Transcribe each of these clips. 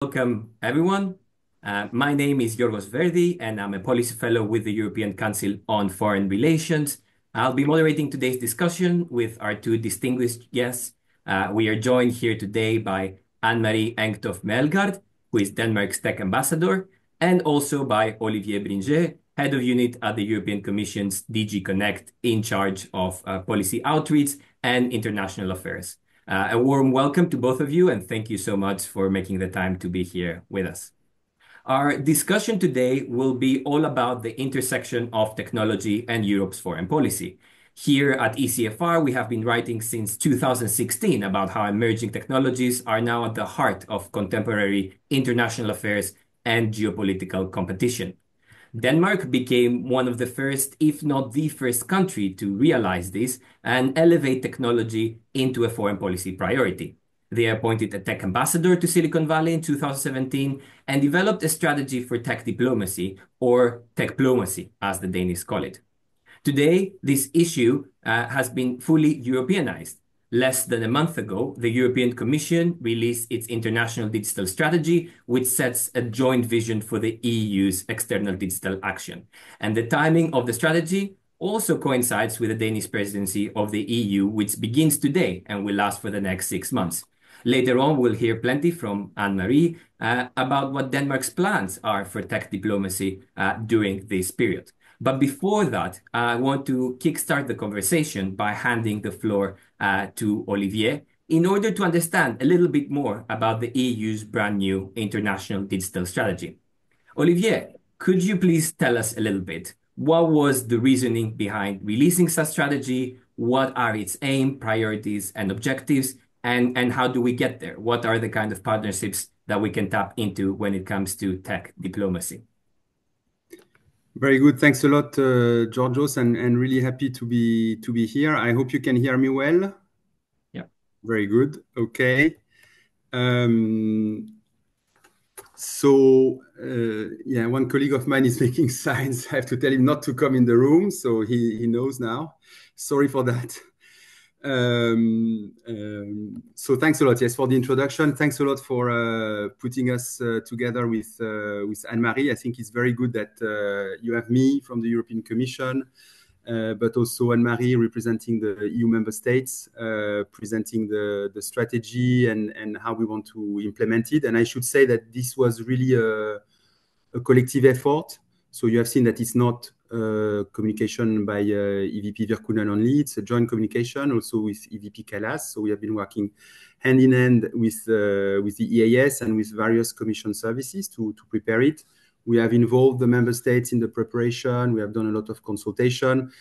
Welcome, everyone. My name is Yorgos Verdi, and I'm a policy fellow with the European Council on Foreign Relations. I'll be moderating today's discussion with our two distinguished guests. We are joined here today by Anne-Marie Engtoft Melgaard, who is Denmark's tech ambassador, and also by Olivier Bringer, head of unit at the European Commission's DG Connect, in charge of policy outreach and international affairs. A warm welcome to both of you, and thank you so much for making the time to be here with us. Our discussion today will be all about the intersection of technology and Europe's foreign policy. Here at ECFR, we have been writing since 2016 about how emerging technologies are now at the heart of contemporary international affairs and geopolitical competition. Denmark became one of the first, if not the first country to realize this and elevate technology into a foreign policy priority. They appointed a tech ambassador to Silicon Valley in 2017 and developed a strategy for tech diplomacy, or techplomacy, as the Danes call it. Today, this issue has been fully Europeanized. Less than a month ago, the European Commission released its international digital strategy, which sets a joint vision for the EU's external digital action. And the timing of the strategy also coincides with the Danish Presidency of the EU, which begins today and will last for the next 6 months. Later on, we'll hear plenty from Anne-Marie about what Denmark's plans are for tech diplomacy during this period. But before that, I want to kickstart the conversation by handing the floor to Olivier in order to understand a little bit more about the EU's brand new international digital strategy. Olivier, could you please tell us a little bit? What was the reasoning behind releasing such strategy? What are its aim, priorities, and objectives? And how do we get there? What are the kind of partnerships that we can tap into when it comes to tech diplomacy? Very good. Thanks a lot, Georgios, and really happy to be here. I hope you can hear me well. Yeah. Very good. Okay. One colleague of mine is making signs. I have to tell him not to come in the room, so he knows now. Sorry for that. So thanks a lot, yes, for the introduction. Thanks a lot for putting us together with Anne-Marie. I think it's very good that you have me from the European Commission, but also Anne-Marie representing the EU member states, presenting the strategy and how we want to implement it. And I should say that this was really a collective effort. So you have seen that it's not communication by EVP Virkkunen only. It's a joint communication also with EVP Kallas. So we have been working hand in hand with the EAS and with various commission services to prepare it. We have involved the member states in the preparation. We have done a lot of consultation.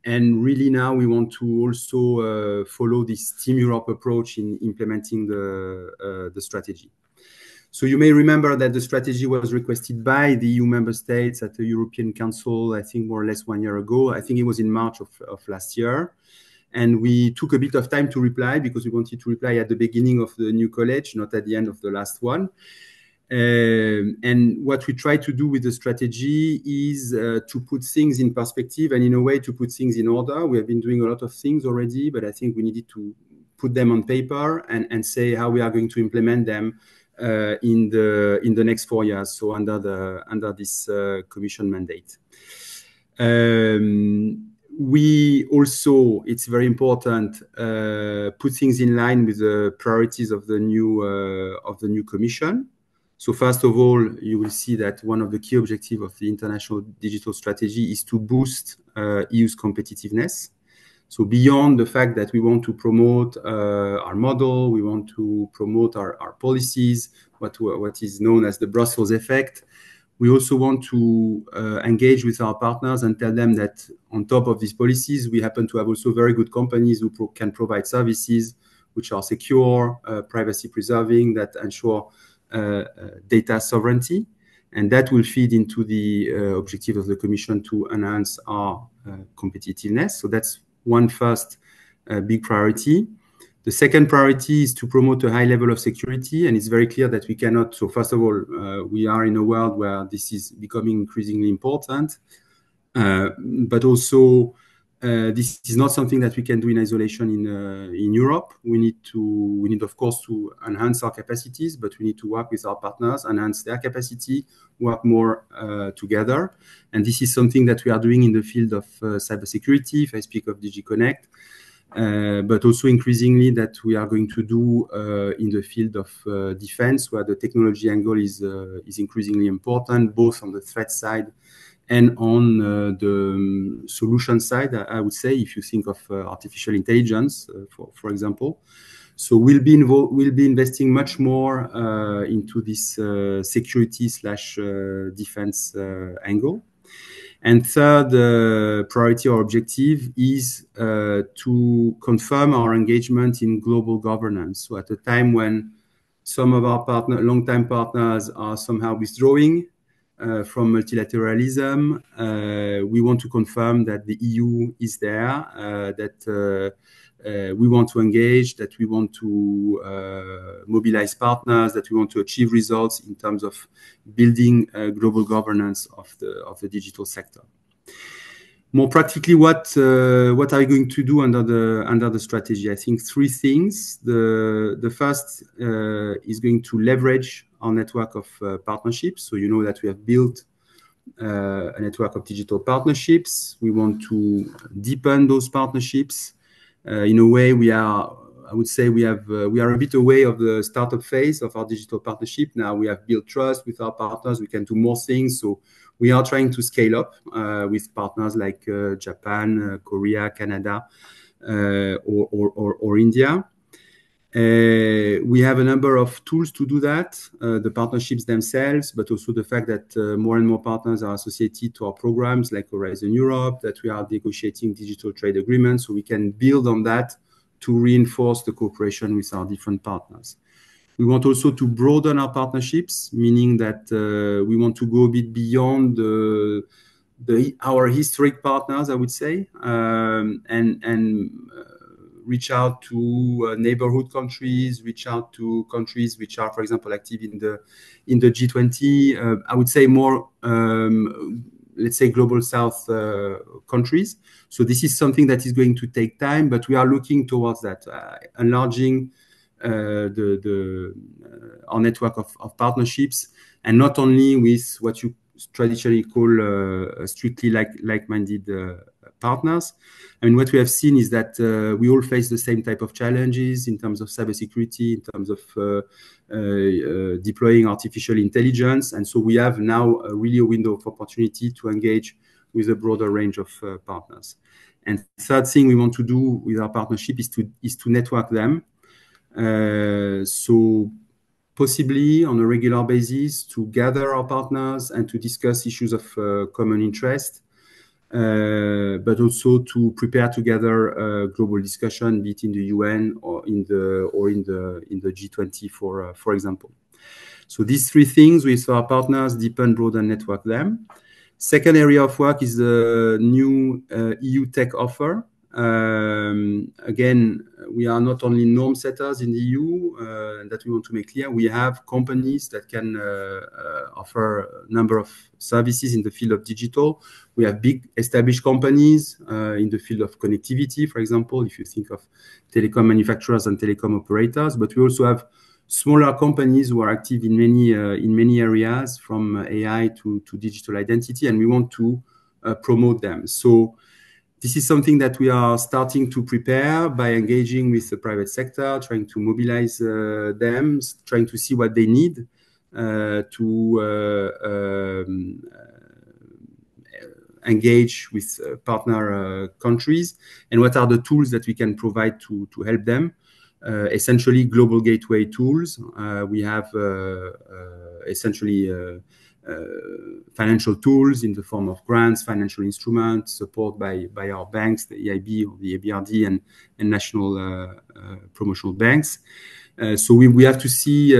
And really now we want to also follow this Team Europe approach in implementing the strategy. So you may remember that the strategy was requested by the EU member states at the European Council, I think more or less 1 year ago. I think it was in March of last year. And we took a bit of time to reply because we wanted to reply at the beginning of the new college, not at the end of the last one. And what we try to do with the strategy is to put things in perspective and in a way to put things in order. We have been doing a lot of things already, but I think we needed to put them on paper and say how we are going to implement them in the next 4 years, so under this commission mandate. We also, it's very important, put things in line with the priorities of the new commission. So first of all, you will see that one of the key objectives of the international digital strategy is to boost EU's competitiveness. So beyond the fact that we want to promote our model, we want to promote our policies, what is known as the Brussels effect, we also want to engage with our partners and tell them that on top of these policies, we happen to have also very good companies who can provide services which are secure, privacy preserving, that ensure data sovereignty. And that will feed into the objective of the Commission to enhance our competitiveness. So that's one first big priority. The second priority is to promote a high level of security, and it's very clear that we cannot. So first of all, we are in a world where this is becoming increasingly important, but also This is not something that we can do in isolation in Europe. We need, of course, to enhance our capacities, but we need to work with our partners, enhance their capacity, work more together. And this is something that we are doing in the field of cybersecurity, if I speak of DG Connect, but also increasingly that we are going to do in the field of defense, where the technology angle is increasingly important, both on the threat side and on the solution side, I would say, if you think of artificial intelligence, for example. So we'll be investing much more into this security/defense angle. And third priority or objective is to confirm our engagement in global governance. So at a time when some of our long-time partners are somehow withdrawing from multilateralism, we want to confirm that the EU is there, that we want to engage, that we want to mobilize partners, that we want to achieve results in terms of building global governance of the digital sector. More practically, what are we going to do under the strategy? I think three things. The first is going to leverage our network of partnerships. So you know that we have built a network of digital partnerships. We want to deepen those partnerships. In a way, I would say we are a bit away of the startup phase of our digital partnership. Now we have built trust with our partners. We can do more things. So we are trying to scale up with partners like Japan, Korea, Canada, or India. We have a number of tools to do that, the partnerships themselves, but also the fact that more and more partners are associated to our programs like Horizon Europe, that we are negotiating digital trade agreements, so we can build on that to reinforce the cooperation with our different partners. We want also to broaden our partnerships, meaning that we want to go a bit beyond our historic partners, I would say, and reach out to neighborhood countries, reach out to countries which are, for example, active in the G20. I would say more, let's say, global South countries. So this is something that is going to take time, but we are looking towards that, enlarging our network of partnerships, and not only with what you traditionally call strictly like-minded partners. I mean, what we have seen is that we all face the same type of challenges in terms of cybersecurity, in terms of deploying artificial intelligence. And so we have now really a window of opportunity to engage with a broader range of partners. And third thing we want to do with our partnership is to network them. So possibly on a regular basis to gather our partners and to discuss issues of common interest, but also to prepare together a global discussion, be it in the UN or in the G20, for example. So these three things with our partners: deepen, broaden, network them. Second area of work is the new EU tech offer. Again, we are not only norm setters in the EU, that we want to make clear. We have companies that can offer a number of services in the field of digital. We have big established companies in the field of connectivity, for example, if you think of telecom manufacturers and telecom operators. But we also have smaller companies who are active in many areas, from AI to digital identity, and we want to promote them. So this is something that we are starting to prepare by engaging with the private sector, trying to mobilize them, trying to see what they need to engage with partner countries, and what are the tools that we can provide to help them. Essentially, global gateway tools. We have essentially financial tools in the form of grants, financial instruments, support by our banks, the EIB or the ABRD, and national promotional banks. So we have to see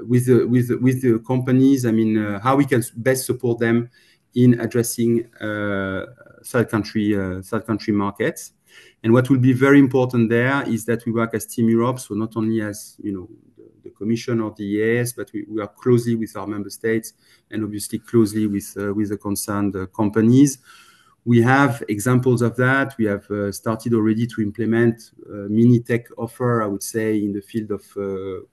with the companies, I mean, how we can best support them in addressing third country markets. And what will be very important there is that we work as Team Europe, so not only as the Commission or the EAS, but we work closely with our member states and obviously closely with the concerned companies. We have examples of that. We have started already to implement mini tech offer, I would say, in the field of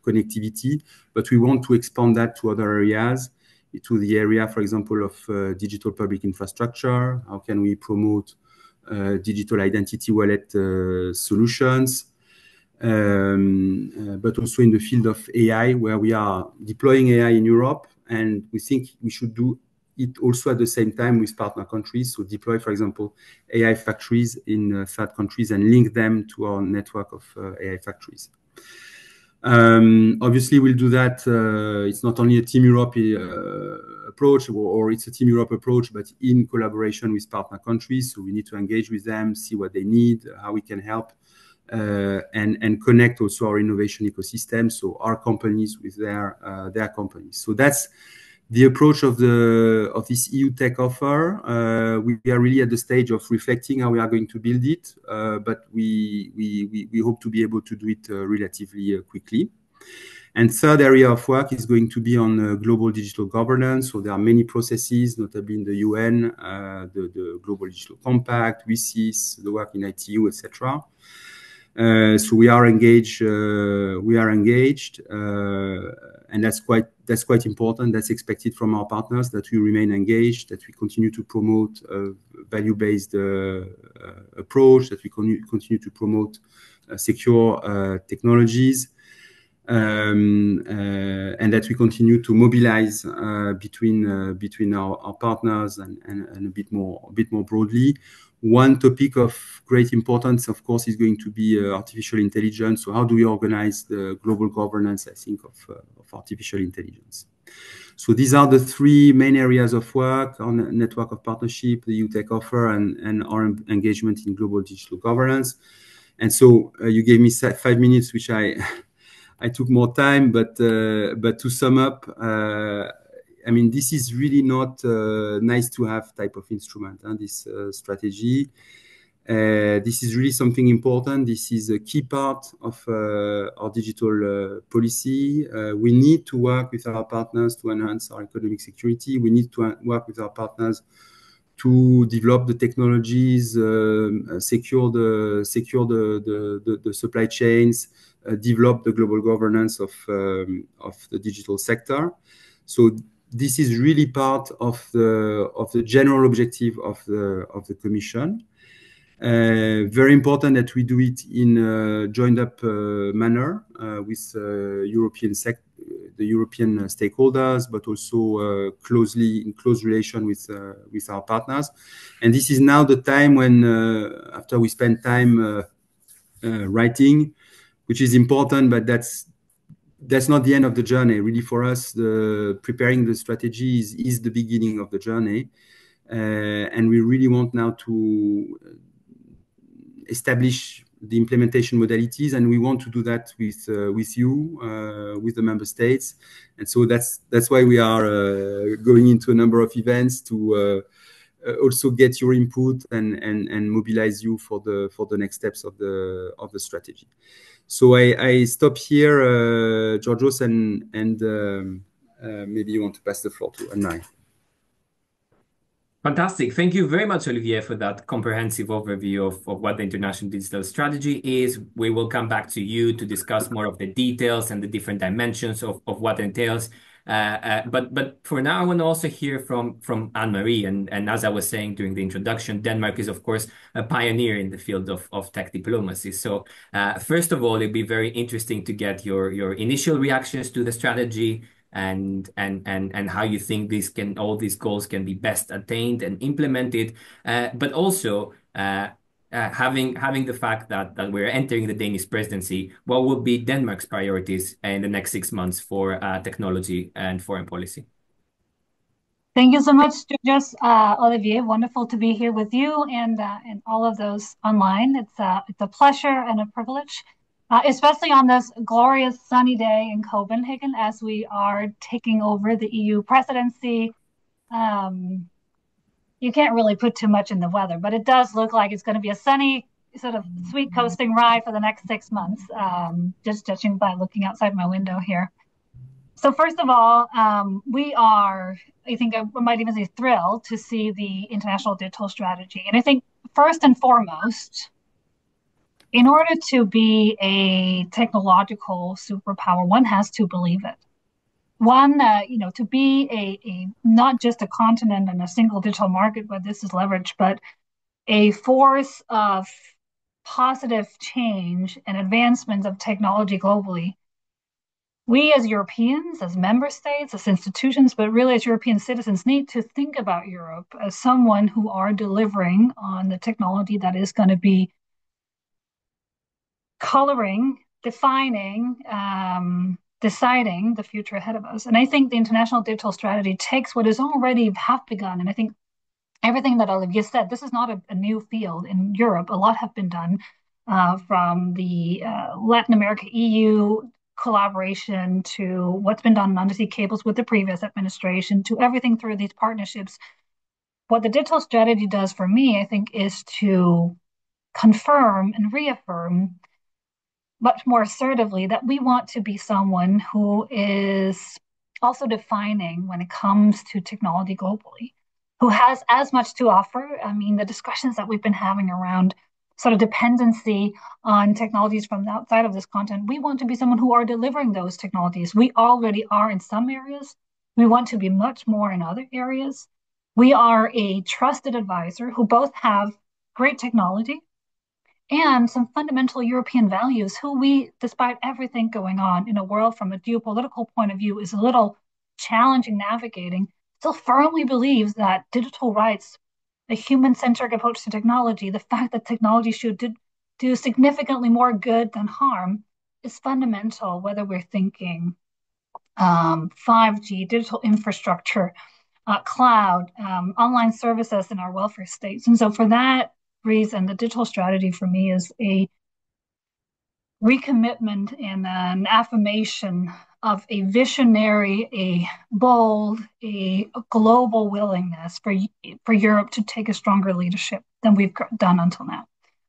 connectivity, but we want to expand that to other areas, to the area, for example, of digital public infrastructure. How can we promote digital identity wallet solutions? But also in the field of AI, where we are deploying AI in Europe, and we think we should do it also at the same time with partner countries. So deploy, for example, AI factories in third countries and link them to our network of AI factories. Obviously, we'll do that. It's not only a Team Europe approach, or it's a Team Europe approach, but in collaboration with partner countries. So we need to engage with them, see what they need, how we can help, and connect also our innovation ecosystem. So our companies with their companies. So that's the approach of this EU tech offer. We are really at the stage of reflecting how we are going to build it, but we hope to be able to do it relatively quickly. And third area of work is going to be on global digital governance. So there are many processes, notably in the UN, the Global Digital Compact, WCIS, the work in ITU, etc. So we are engaged. And that's quite important. That's expected from our partners, that we remain engaged, that we continue to promote a value-based approach, that we continue to promote secure technologies, and that we continue to mobilize between our partners and a bit more broadly. One topic of great importance, of course, is going to be artificial intelligence. So how do we organize the global governance, I think, of artificial intelligence? So these are the three main areas of work: on network of partnership, the EU tech offer, and our engagement in global digital governance. And so you gave me 5 minutes, which I took more time, but to sum up, I mean, this is really not nice to have type of instrument, this strategy. This is really something important. This is a key part of our digital policy. We need to work with our partners to enhance our economic security. We need to work with our partners to develop the technologies, secure the supply chains, develop the global governance of the digital sector. So this is really part of the general objective of the Commission. Very important that we do it in a joined-up manner with the European stakeholders, but also in close relation with our partners. And this is now the time when, after we spend time writing, which is important, but that's not the end of the journey. Really, for us, preparing the strategy is the beginning of the journey. And we really want now to establish the implementation modalities, and we want to do that with you, with the member states. And so that's why we are going into a number of events to also get your input and mobilize you for the next steps of the strategy. So I stop here, Georgios, and maybe you want to pass the floor to Anne-Marie. Fantastic. Thank you very much, Olivier, for that comprehensive overview of what the International Digital Strategy is. We will come back to you to discuss more of the details and the different dimensions of what it entails. But for now, I want to also hear from Anne-Marie. And as I was saying during the introduction, Denmark is, of course, a pioneer in the field of tech diplomacy. So first of all, it'd be very interesting to get your initial reactions to the strategy, and how you think all these goals can be best attained and implemented, but also having the fact that we're entering the Danish presidency, what would be Denmark's priorities in the next 6 months for technology and foreign policy? Thank you so much, Georgios. Olivier, wonderful to be here with you and all of those online. It's a pleasure and a privilege. Especially on this glorious sunny day in Copenhagen as we are taking over the EU presidency. You can't really put too much in the weather, but it does look like it's going to be a sunny, sort of sweet coasting ride for the next 6 months, just judging by looking outside my window here. So first of all, we are, I think I might even say thrilled to see the international digital strategy. And I think first and foremost, in order to be a technological superpower, one has to believe it. One, to be a not just a continent and a single digital market where this is leveraged, but a force of positive change and advancements of technology globally. We as Europeans, as member states, as institutions, but really as European citizens, need to think about Europe as someone who are delivering on the technology that is going to be coloring, defining, deciding the future ahead of us. And I think the international digital strategy takes what has already half begun. And I think everything that Olivier said, this is not a new field in Europe. A lot have been done from the Latin America EU collaboration to what's been done on undersea cables with the previous administration to everything through these partnerships. What the digital strategy does for me, I think, is to confirm and reaffirm much more assertively that we want to be someone who is also defining when it comes to technology globally, who has as much to offer. I mean, the discussions that we've been having around sort of dependency on technologies from outside of this continent, we want to be someone who are delivering those technologies. We already are in some areas. We want to be much more in other areas. We are a trusted advisor who both have great technology and some fundamental European values, who we, despite everything going on in a world from a geopolitical point of view, is a little challenging navigating, still firmly believes that digital rights, a human-centric approach to technology, the fact that technology should do significantly more good than harm, is fundamental, whether we're thinking 5G, digital infrastructure, cloud, online services in our welfare states. And so for that reason, the digital strategy for me is a recommitment and an affirmation of a visionary, a bold, a global willingness for Europe to take a stronger leadership than we've done until now.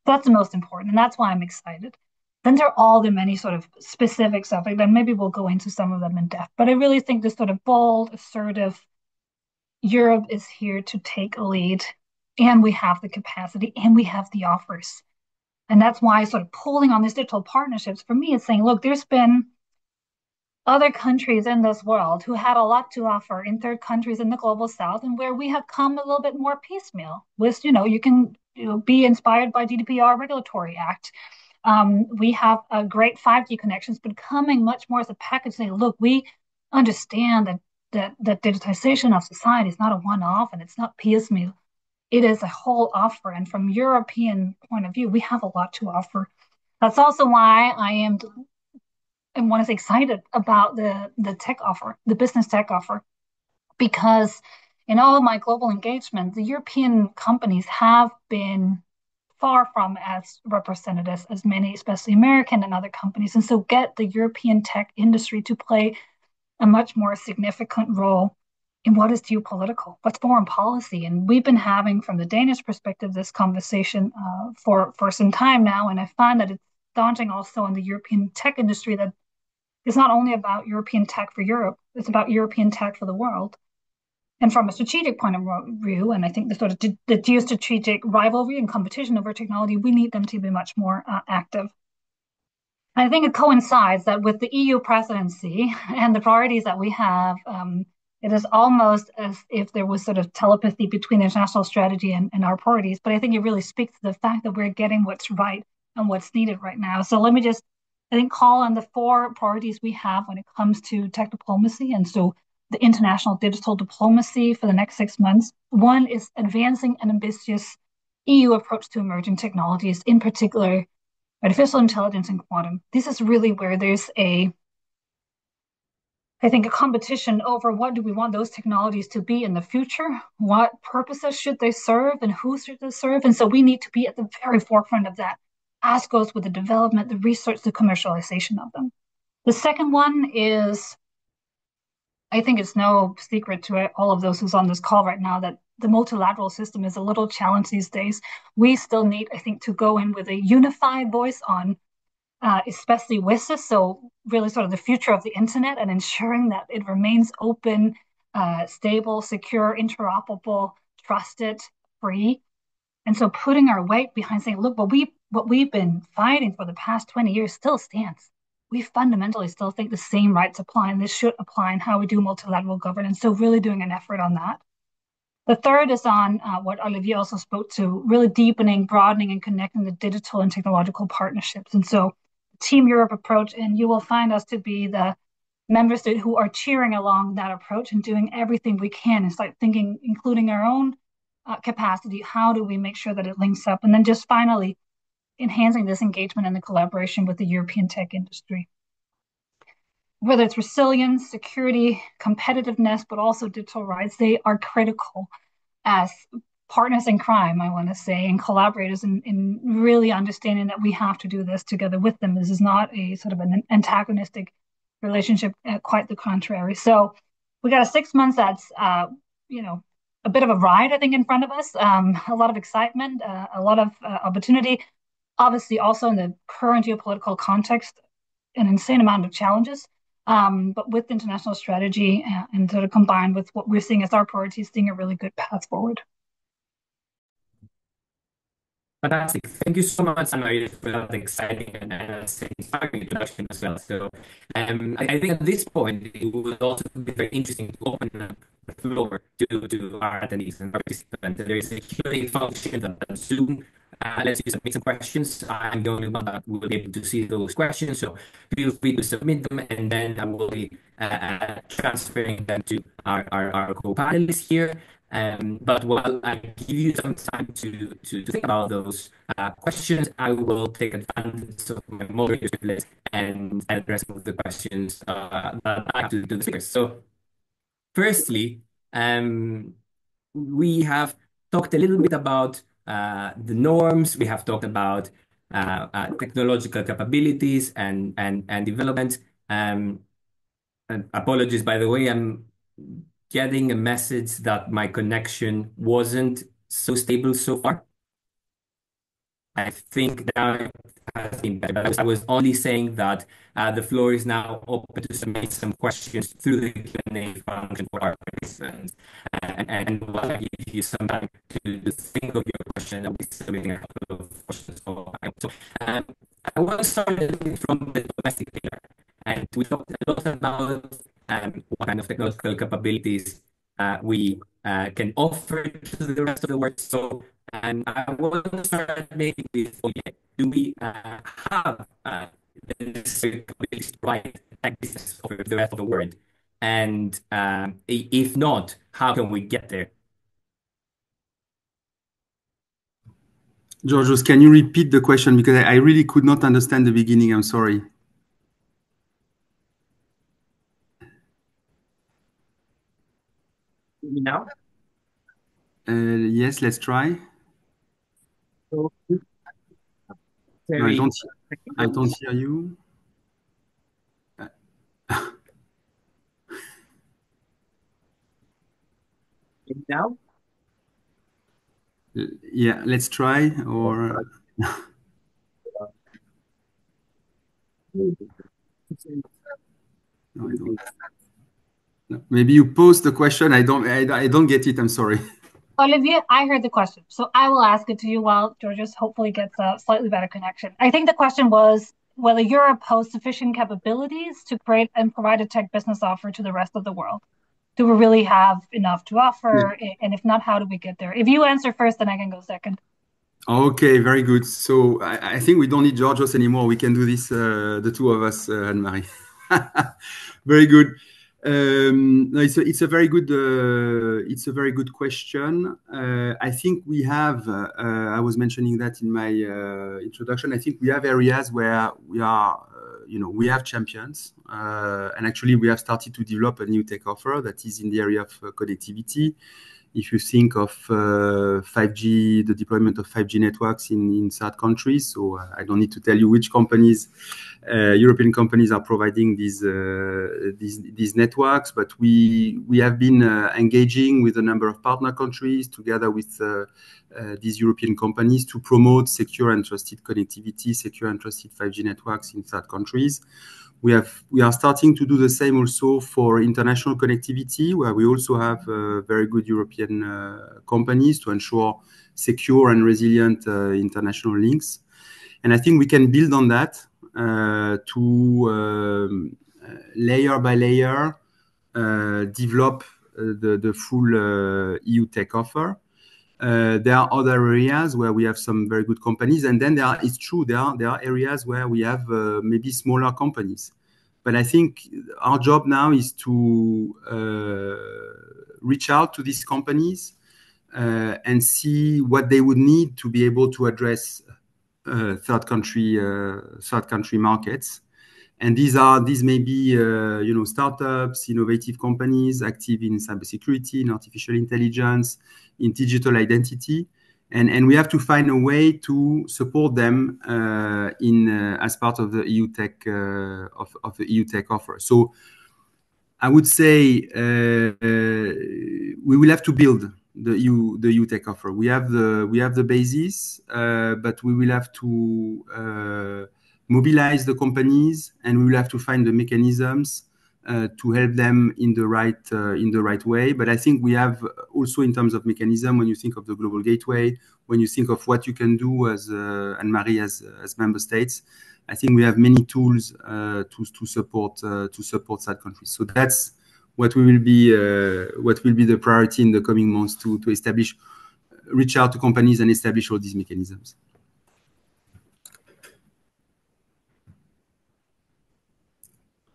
That's the most important, and that's why I'm excited. Then there are all the many sort of specific stuff, and maybe we'll go into some of them in depth. But I really think this sort of bold, assertive, Europe is here to take a lead, and we have the capacity and we have the offers. And that's why sort of pulling on these digital partnerships for me is saying, look, there's been other countries in this world who had a lot to offer in third countries in the global south, and where we have come a little bit more piecemeal with, you can be inspired by GDPR regulatory act. We have a great 5G connections, but coming much more as a package saying, look, we understand that digitization of society is not a one-off and it's not piecemeal. It is a whole offer. And from European point of view, we have a lot to offer. That's also why I want to say excited about the tech offer, the business tech offer, because in all of my global engagement, the European companies have been far from as representative as many, especially American and other companies. And so get the European tech industry to play a much more significant role in what is geopolitical, what's foreign policy. And we've been having, from the Danish perspective, this conversation for some time now. And I find that it's daunting also in the European tech industry that it's not only about European tech for Europe, it's about European tech for the world. And from a strategic point of view, and I think the sort of the geostrategic rivalry and competition over technology, we need them to be much more active. I think it coincides that with the EU presidency and the priorities that we have, it is almost as if there was sort of telepathy between international strategy and our priorities. But I think it really speaks to the fact that we're getting what's right and what's needed right now. So let me just, I think, call on the 4 priorities we have when it comes to tech diplomacy. And so the international digital diplomacy for the next 6 months. One is advancing an ambitious EU approach to emerging technologies, in particular, artificial intelligence and quantum. This is really where there's I think, a competition over what do we want those technologies to be in the future? What purposes should they serve and who should they serve? And so we need to be at the very forefront of that, as goes with the development, the research, the commercialization of them. The second one is, I think it's no secret to all of those who's on this call right now that the multilateral system is a little challenged these days. We still need, I think, to go in with a unified voice on especially with this. So really sort of the future of the internet and ensuring that it remains open, stable, secure, interoperable, trusted, free. And so putting our weight behind saying, look, what we've been fighting for the past 20 years still stands. We fundamentally still think the same rights apply, and this should apply in how we do multilateral governance. So really doing an effort on that. The third is on what Olivier also spoke to, really deepening, broadening, and connecting the digital and technological partnerships. And so Team Europe approach, and you will find us to be the member state who are cheering along that approach and doing everything we can and start thinking, including our own capacity, how do we make sure that it links up? And then just finally, enhancing this engagement and the collaboration with the European tech industry. Whether it's resilience, security, competitiveness, but also digital rights, they are critical as partners in crime, I want to say, and collaborators in really understanding that we have to do this together with them. This is not a sort of an antagonistic relationship, quite the contrary. So we got a 6 months that's, a bit of a ride, I think, in front of us, a lot of excitement, a lot of opportunity, obviously also in the current geopolitical context, an insane amount of challenges. But with international strategy and sort of combined with what we're seeing as our priorities, seeing a really good path forward. Fantastic. Thank you so much, Anna, for that exciting and inspiring introduction as well. So I think at this point, it would also be very interesting to open up the floor to our attendees and participants. There is a Q&A function that Zoom lets you submit some questions. I'm the only one that will be able to see those questions, so feel free to submit them, and then I will be transferring them to our co-panelists here. But while I give you some time to think about those questions, I will take advantage of my moderator's privilege and address some of the questions that I have to the speakers. So, firstly, we have talked a little bit about the norms. We have talked about technological capabilities and development. And apologies, by the way, I'm getting a message that my connection wasn't so stable so far. I think now it has been better, but I was only saying that the floor is now open to submit some questions through the Q&A function for our participants. And while I give you some time to think of your question, I'll be submitting a couple of questions. So I want to start a little bit from the domestic pillar. And we talked a lot about what kind of technological capabilities we can offer to the rest of the world. So I want to start maybe with, do we have the necessary capabilities to provide tech business for the rest of the world? And if not, how can we get there? Georgios, can you repeat the question? Because I really could not understand the beginning. I'm sorry. Now? Yes, let's try. No, I don't hear you. Now? Yeah, let's try. Or no, I don't. No. Maybe you post the question. I don't get it. I'm sorry. Olivier, I heard the question, so I will ask it to you while Georgios hopefully gets a slightly better connection. I think the question was whether Europe holds sufficient capabilities to create and provide a tech business offer to the rest of the world. Do we really have enough to offer? Yeah. And if not, how do we get there? If you answer first, then I can go second. Okay, very good. So I think we don't need Georgios anymore. We can do this, the two of us, Anne-Marie. Very good. No, it's a very good question. I think we have. I was mentioning that in my introduction. I think we have areas where we are. We have champions, and actually we have started to develop a new tech offer that is in the area of connectivity. If you think of 5G, the deployment of 5G networks in third countries, so I don't need to tell you which companies, European companies, are providing these networks. But we have been engaging with a number of partner countries together with these European companies to promote secure and trusted connectivity, secure and trusted 5G networks in third countries. We are starting to do the same also for international connectivity, where we also have very good European companies to ensure secure and resilient international links. And I think we can build on that to layer by layer develop the full EU tech offer. There are other areas where we have some very good companies, and then it's true, there are areas where we have maybe smaller companies. But I think our job now is to reach out to these companies and see what they would need to be able to address third country markets. And these may be startups, innovative companies active in cybersecurity, in artificial intelligence, in digital identity, and we have to find a way to support them as part of the EU tech offer. So I would say we will have to build the EU tech offer. We have the basis, but we will have to mobilize the companies, and we will have to find the mechanisms to help them in the right way. But I think we have also, in terms of mechanism, when you think of the global gateway, when you think of what you can do as Anne-Marie as member states, I think we have many tools to support that country. So that's what will be the priority in the coming months to reach out to companies and establish all these mechanisms.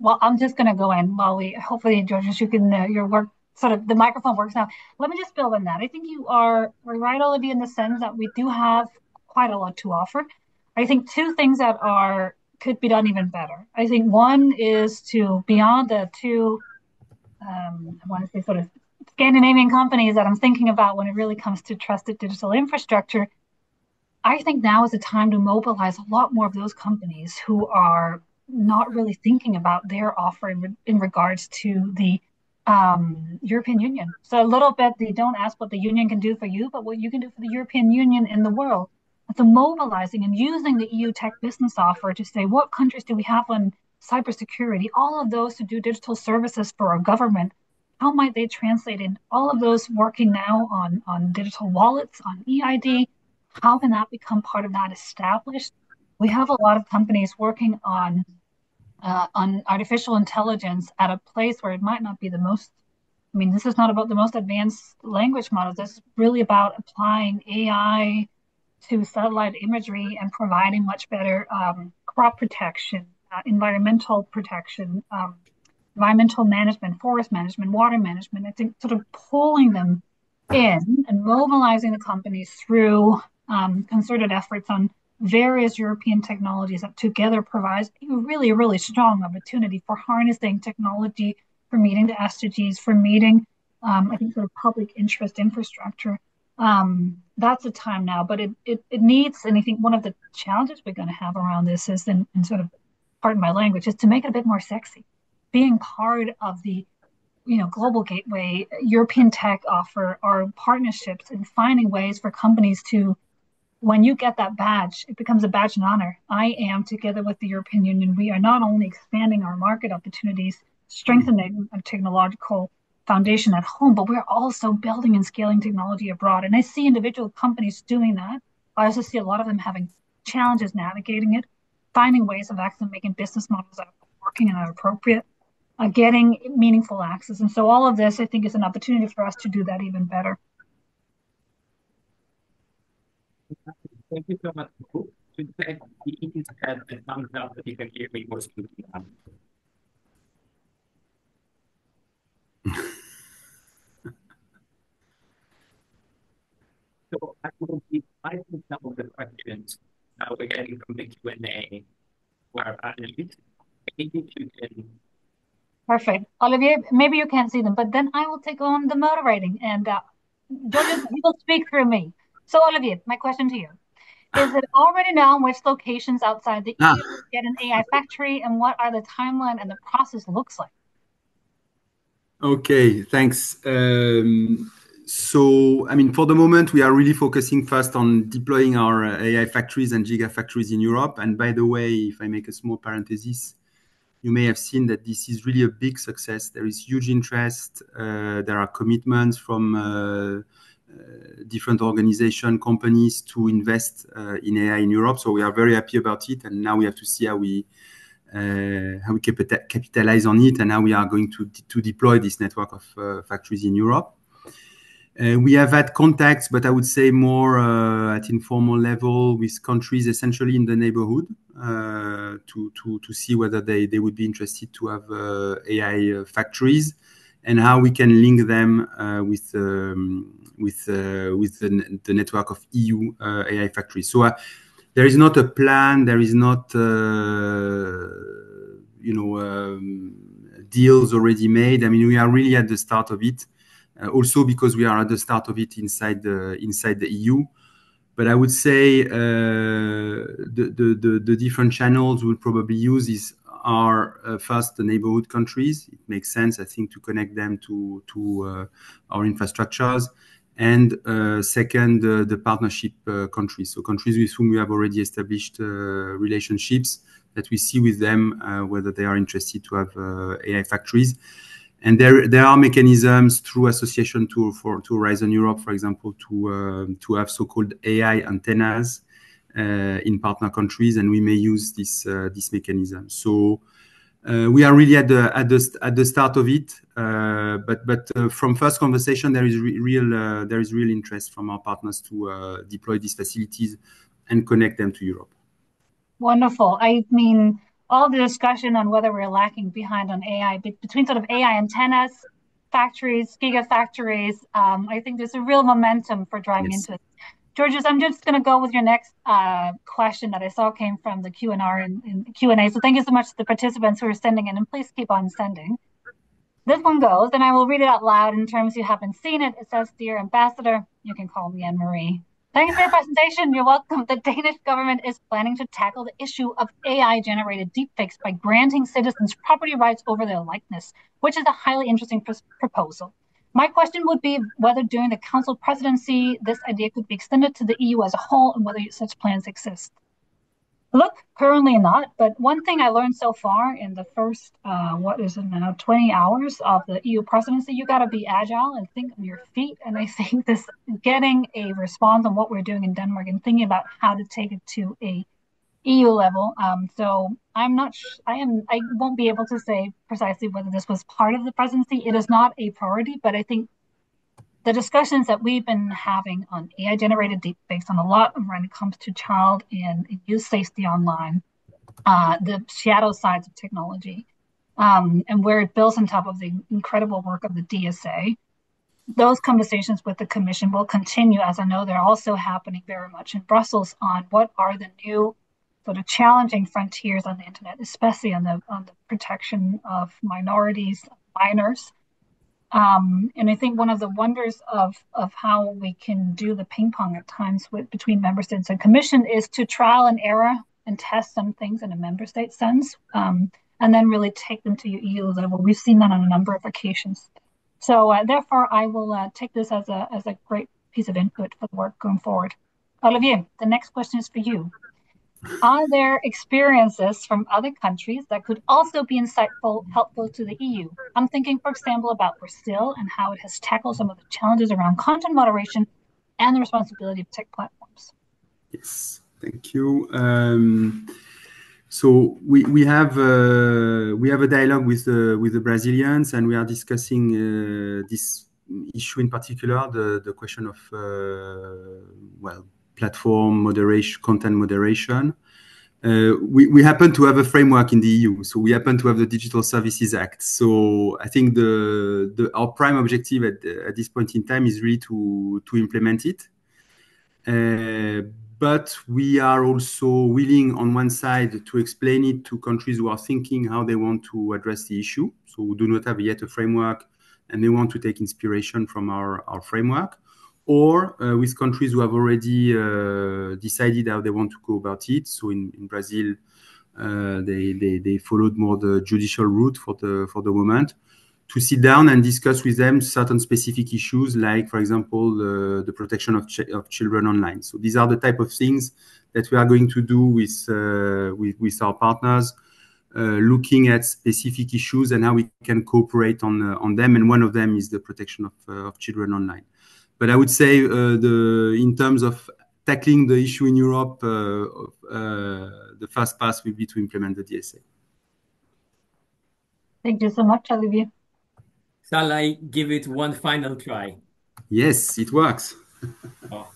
Well, I'm just going to go in while hopefully, Georges, you can, your work, sort of the microphone works now. Let me just build on that. I think we're right, Olivier, in the sense that we do have quite a lot to offer. I think two things that could be done even better. I think one is to, beyond the two, I want to say sort of Scandinavian companies that I'm thinking about when it really comes to trusted digital infrastructure, I think now is the time to mobilize a lot more of those companies who are not really thinking about their offer in regards to the European Union. So a little bit, they don't ask what the union can do for you, but what you can do for the European Union in the world. And so mobilizing and using the EU tech business offer to say, what countries do we have on cybersecurity? All of those to do digital services for our government. How might they translate in all of those working now on digital wallets, on EID? How can that become part of that established? We have a lot of companies working on artificial intelligence at a place where it might not be the most, I mean, this is not about the most advanced language models. This is really about applying AI to satellite imagery and providing much better crop protection, environmental protection, environmental management, forest management, water management. I think sort of pulling them in and mobilizing the companies through concerted efforts on various European technologies that together provides a really strong opportunity for harnessing technology, for meeting the SDGs, for meeting, I think, sort of public interest infrastructure. That's a time now, but it needs, and I think one of the challenges we're going to have around this is, and sort of, pardon my language, is to make it a bit more sexy. Being part of the global gateway, European tech offer, or partnerships, and finding ways for companies to, when you get that badge, it becomes a badge and honor. I am, together with the European Union, we are not only expanding our market opportunities, strengthening a technological foundation at home, but we're also building and scaling technology abroad. And I see individual companies doing that. I also see a lot of them having challenges navigating it, finding ways of actually making business models that are working and are appropriate, getting meaningful access. And so all of this, I think, is an opportunity for us to do that even better. Thank you so much. To check the thumbs up that you can hear me more smoothly now. So I will be typing some of the questions we're getting from the Q&A for our panelists. Maybe you can. Perfect. Olivier, maybe you can't see them, but then I will take on the moderating. And Georges, you will speak through me. So, Olivier, my question to you. Is it already known which locations outside the Ah, EU will get an AI factory, and what are the timeline and the process looks like? okay, thanks. So, I mean, for the moment, we are really focusing first on deploying our AI factories and gigafactories in Europe. And by the way, if I make a small parenthesis, you may have seen that this is really a big success. There is huge interest. There are commitments from different organization companies to invest in AI in Europe. So we are very happy about it. And now we have to see how we capitalize on it and how we are going to deploy this network of factories in Europe. We have had contacts, but I would say more at informal level with countries essentially in the neighborhood to see whether they would be interested to have AI factories and how we can link them with the network of EU AI factories. So there is not a plan. There is not deals already made. I mean, we are really at the start of it. Also because we are at the start of it inside the EU. But I would say the different channels we'll probably use are first the neighborhood countries. It makes sense, I think, to connect them to our infrastructures. And second, the partnership countries. So countries with whom we have already established relationships that we see with them whether they are interested to have AI factories. And there are mechanisms through association to Horizon Europe, for example, to have so-called AI antennas in partner countries, and we may use this mechanism. So we are really at the start of it, but from first conversation, there is real interest from our partners to deploy these facilities and connect them to Europe. Wonderful. I mean, all the discussion on whether we're lacking behind on AI between sort of AI antennas, factories, gigafactories. I think there's a real momentum for driving into it. Georges, I'm just going to go with your next question that I saw came from the Q&R and Q&A. So thank you so much to the participants who are sending in, and please keep on sending. This one goes, and I will read it out loud in terms you haven't seen it. It says, "Dear Ambassador," you can call me Anne-Marie. "Thanks for your presentation. You're welcome. The Danish government is planning to tackle the issue of AI-generated deepfakes by granting citizens property rights over their likeness, which is a highly interesting proposal. My question would be whether during the Council presidency, this idea could be extended to the EU as a whole and whether such plans exist." Look, currently not. But one thing I learned so far in the first, 20 hours of the EU presidency, you got to be agile and think on your feet. And I think this getting a response on what we're doing in Denmark and thinking about how to take it to a EU level. So I'm not, I won't be able to say precisely whether this was part of the presidency. It is not a priority, but I think the discussions that we've been having on AI-generated deepfakes on a lot when it comes to child and youth safety online, the shadow sides of technology, and where it builds on top of the incredible work of the DSA. Those conversations with the Commission will continue, as I know they're also happening very much in Brussels on what are the new sort of challenging frontiers on the internet, especially on the protection of minorities, minors. And I think one of the wonders of how we can do the ping pong at times between member states and Commission is to trial and error and test some things in a member state sense, and then really take them to EU level. We've seen that on a number of occasions. So therefore, I will take this as a great piece of input for the work going forward. Olivier, the next question is for you. Are there experiences from other countries that could also be insightful, helpful to the EU? I'm thinking, for example, about Brazil and how it has tackled some of the challenges around content moderation and the responsibility of tech platforms. Yes, thank you. So we have a dialogue with the Brazilians, and we are discussing this issue in particular, the question of platform moderation, content moderation. We happen to have a framework in the EU, so we happen to have the Digital Services Act. So I think our prime objective at this point in time is really to implement it. But we are also willing, on one side, to explain it to countries who are thinking how they want to address the issue. So we do not have yet a framework, and they want to take inspiration from our framework. or with countries who have already decided how they want to go about it. So in Brazil, they followed more the judicial route for the moment, to sit down and discuss with them certain specific issues, like, for example, the protection of children online. So these are the type of things that we are going to do with our partners, looking at specific issues and how we can cooperate on them. And one of them is the protection of children online. But I would say in terms of tackling the issue in Europe, the first pass will be to implement the DSA. Thank you so much, Olivier. Shall I give it one final try? Yes, it works. Oh,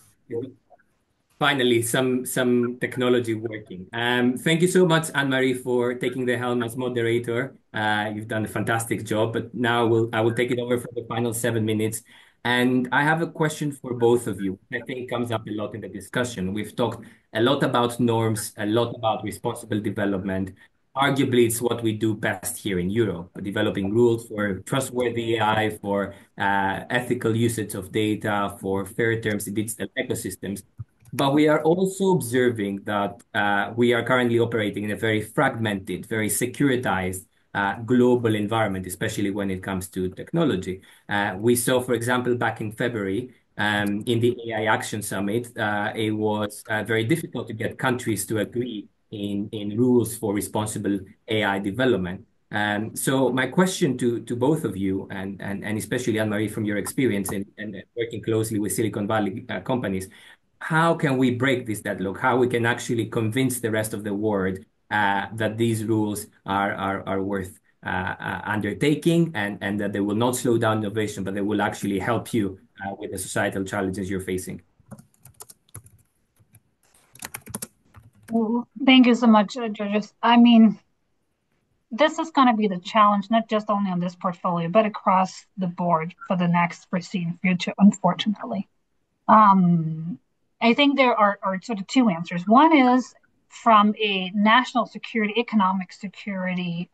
finally, some technology working. Thank you so much, Anne-Marie, for taking the helm as moderator. You've done a fantastic job, but now I will take it over for the final 7 minutes. And I have a question for both of you. I think comes up a lot in the discussion. We've talked a lot about norms, a lot about responsible development. Arguably, it's what we do best here in Europe, developing rules for trustworthy AI, for ethical usage of data, for fair terms in digital ecosystems. But we are also observing that we are currently operating in a very fragmented, very securitized global environment, especially when it comes to technology. We saw, for example, back in February, in the AI Action Summit, it was very difficult to get countries to agree in rules for responsible AI development. So my question to both of you, and especially Anne-Marie, from your experience in working closely with Silicon Valley companies, how can we break this deadlock? How we can actually convince the rest of the world that these rules are worth undertaking, and that they will not slow down innovation, but they will actually help you with the societal challenges you're facing? Well, thank you so much, Georges. I mean, this is going to be the challenge, not just only on this portfolio, but across the board for the next foreseen future, unfortunately. I think there are sort of two answers. One is from a national security, economic security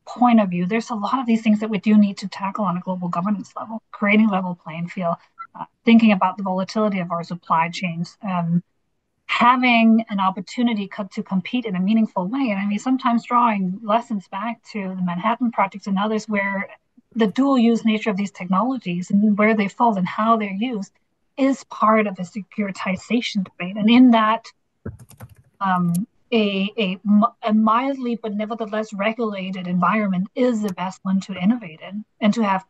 point of view, there's a lot of these things that we do need to tackle on a global governance level, creating level playing field, thinking about the volatility of our supply chains, having an opportunity to compete in a meaningful way. And I mean, sometimes drawing lessons back to the Manhattan Project and others, where the dual use nature of these technologies and where they fall and how they're used is part of a securitization debate. And in that, a mildly but nevertheless regulated environment is the best one to innovate in and to have,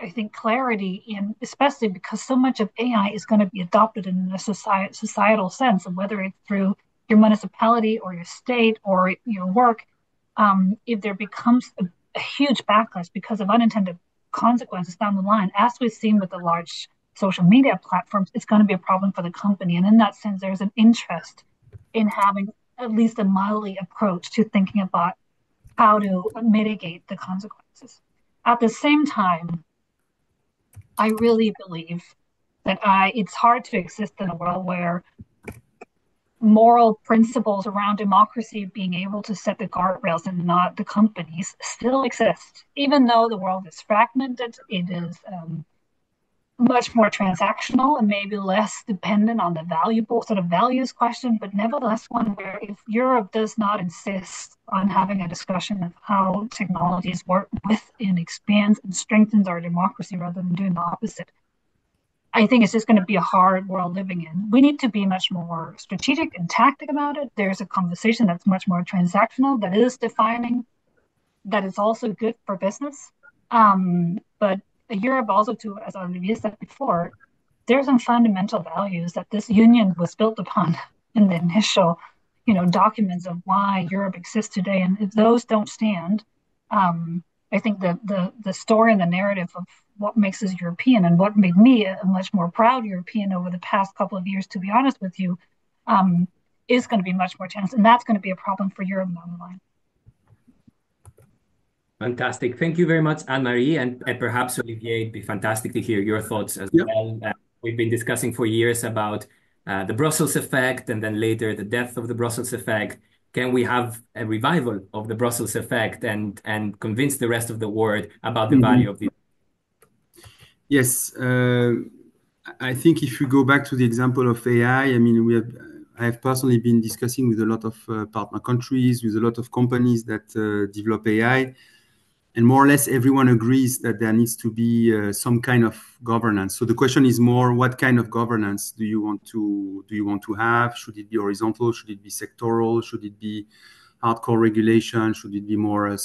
I think, clarity in, especially because so much of AI is going to be adopted in a societal sense, and whether it's through your municipality or your state or your work, if there becomes a huge backlash because of unintended consequences down the line, as we've seen with the large social media platforms, it's going to be a problem for the company. And in that sense, there's an interest in having at least a mildly approach to thinking about how to mitigate the consequences. At the same time, I really believe that it's hard to exist in a world where moral principles around democracy being able to set the guardrails and not the companies still exist. Even though the world is fragmented, it is much more transactional and maybe less dependent on the valuable sort of values question, but nevertheless one where if Europe does not insist on having a discussion of how technologies work with and expands and strengthens our democracy rather than doing the opposite, I think it's just going to be a hard world living in. We need to be much more strategic and tactic about it. There's a conversation that's much more transactional, that is defining, that is also good for business. But Europe also, too, as Olivier said before, there's some fundamental values that this union was built upon in the initial, documents of why Europe exists today. And if those don't stand, I think the story and the narrative of what makes us European and what made me a much more proud European over the past couple of years, to be honest with you, is going to be much more challenged. And that's going to be a problem for Europe down the line. Fantastic. Thank you very much, Anne-Marie. And perhaps, Olivier, it'd be fantastic to hear your thoughts as well. We've been discussing for years about the Brussels effect, and then later the death of the Brussels effect. Can we have a revival of the Brussels effect and convince the rest of the world about the value of this? Yes. I think if we go back to the example of AI, I mean, I have personally been discussing with a lot of partner countries, with a lot of companies that develop AI, and more or less everyone agrees that there needs to be some kind of governance. So the question is more, what kind of governance do you want to have? Should it be horizontal? Should it be sectoral? Should it be hardcore regulation? Should it be more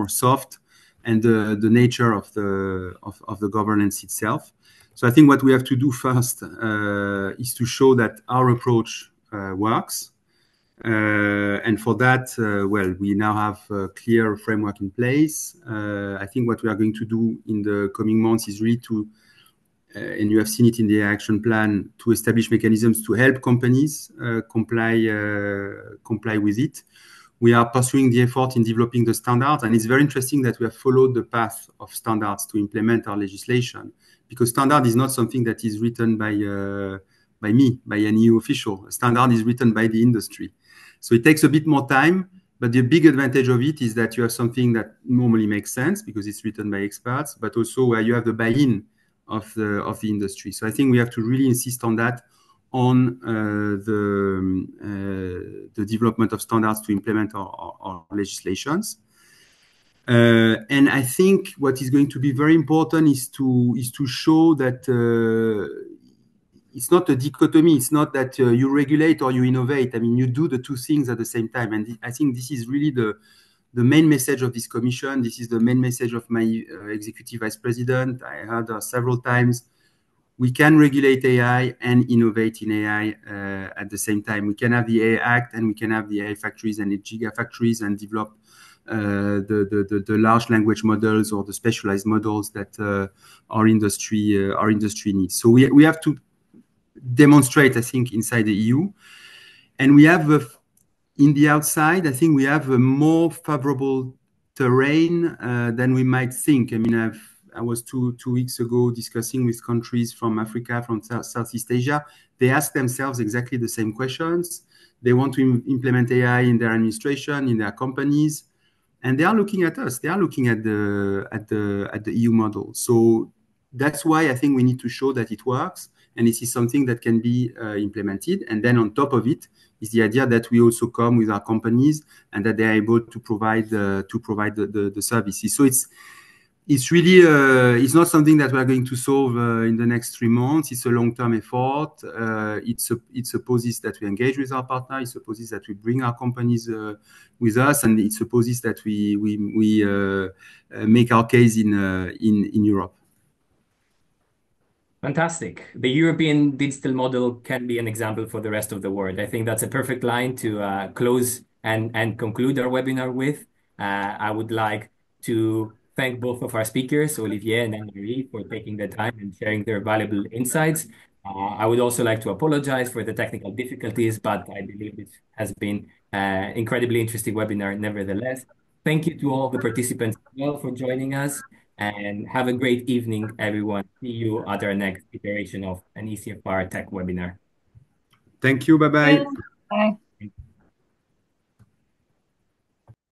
soft? And the nature of the governance itself. So I think what we have to do first is to show that our approach works. And for that, well, we now have a clear framework in place. I think what we are going to do in the coming months is really to, and you have seen it in the action plan, to establish mechanisms to help companies comply with it. We are pursuing the effort in developing the standards, and it's very interesting that we have followed the path of standards to implement our legislation, because standard is not something that is written by me, by an EU official. A standard is written by the industry. So it takes a bit more time, but the big advantage of it is that you have something that normally makes sense because it's written by experts, but also where you have the buy-in of the industry. So I think we have to really insist on that, on the development of standards to implement our legislations. And I think what is going to be very important is to show that it's not a dichotomy. It's not that you regulate or you innovate. I mean, you do the two things at the same time. And I think this is really the main message of this commission. This is the main message of my executive vice president. I heard several times, we can regulate AI and innovate in AI at the same time. We can have the AI Act and we can have the AI factories and the gigafactories and develop the large language models or the specialized models that our industry needs. So we have to demonstrate, I think, inside the EU. And we have, in the outside, I think we have a more favorable terrain than we might think. I mean, I was two weeks ago discussing with countries from Africa, from Southeast Asia. They ask themselves exactly the same questions. They want to implement AI in their administration, in their companies, and they are looking at us. They are looking at the EU model. So that's why I think we need to show that it works, and this is something that can be implemented. And then on top of it is the idea that we also come with our companies and that they are able to provide the services. So it's really it's not something that we are going to solve in the next 3 months. It's a long-term effort. It supposes that we engage with our partner. It supposes that we bring our companies with us, and it supposes that we make our case in Europe. Fantastic. The European digital model can be an example for the rest of the world. I think that's a perfect line to close and conclude our webinar with. I would like to thank both of our speakers, Olivier and Anne-Marie, for taking the time and sharing their valuable insights. I would also like to apologize for the technical difficulties, but I believe this has been an incredibly interesting webinar nevertheless. Thank you to all the participants as well for joining us. And have a great evening, everyone. See you at our next iteration of an ECFR Tech webinar. Thank you. Bye-bye. Bye.